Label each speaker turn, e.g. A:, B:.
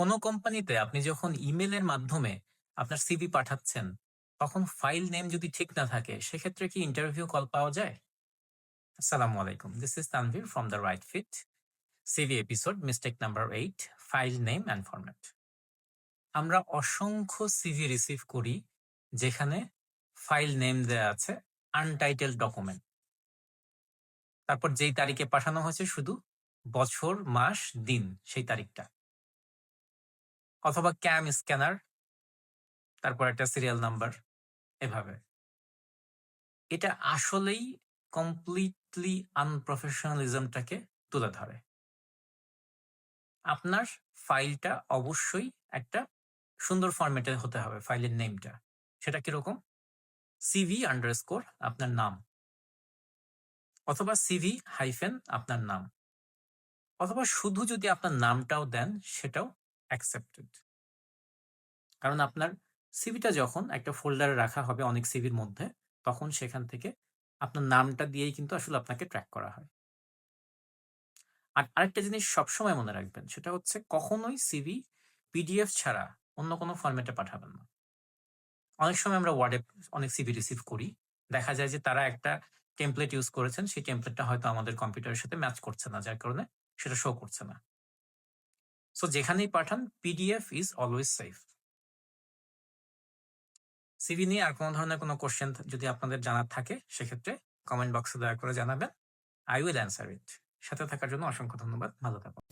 A: কোনো কোম্পানিতে আপনি যখন ইমেলের মাধ্যমে আপনার সিভি পাঠাচ্ছেন, তখন ফাইল নেম যদি ঠিক না থাকে, সেক্ষেত্রে কি ইন্টারভিউ কল পাওয়া যায়? আসসালামু আলাইকুম। This is Tanvir from the Right Fit. CV episode mistake number 8, file name and format. আমরা অসংখ্য সিভি রিসিভ করি যেখানে ফাইল নেম দেয়া আছে আনটাইটেলড ডকুমেন্ট। তারপর যেই তারিখে পাঠানো হয়েছে শুধু বছর, মাস, দিন সেই তারিখটা। অথবা ক্যাম স্ক্যানার, তারপর একটা সিরিয়াল নাম্বার, এভাবে। এটা আসলেই কমপ্লিটলি আনপ্রফেশনালিজমটাকে তুলে ধরে। আপনার ফাইলটা অবশ্যই একটা সুন্দর ফরম্যাটে হতে হবে, ফাইলের নেমটা। সেটা কিরকম? সিভি আন্ডারস্কোর আপনার নাম, অথবা সিভি হাইফেন আপনার নাম, অথবা শুধু যদি আপনার নামটাও দেন সেটাও অ্যাকসেপ্টেড। কারণ আপনার সিভিটা যখন একটা ফোল্ডারে রাখা হবে অনেক সিভির মধ্যে, তখন সেখান থেকে আপনার নামটা দিয়েই কিন্তু আসলে আপনাকে ট্র্যাক করা হয়। আর আরেকটা জিনিস সবসময় মনে রাখবেন, সেটা হচ্ছে কখনোই সিভি পিডিএফ ছাড়া অন্য কোনো ফরম্যাটে পাঠাবেন না। অনেক সময় আমরা ওয়ার্ডে অনেক সিভি রিসিভ করি। দেখা যায় যে তারা একটা টেমপ্লেট ইউজ করেছেন, সেই টেমপ্লেটটা হয়তো আমাদের কম্পিউটারের সাথে ম্যাচ করছে না, যার কারণে সেটা শো করছে না। সো যেখানেই পাঠান, PDF is always safe. CV নিয়ে আর কোনো ধরনের কোনো কোশ্চেন যদি আপনাদের জানার থাকে, সেক্ষেত্রে কমেন্ট বক্সে দয়া করে জানাবেন। I will answer it. সাথে থাকার জন্য অসংখ্য ধন্যবাদ। ভালো থাকুন।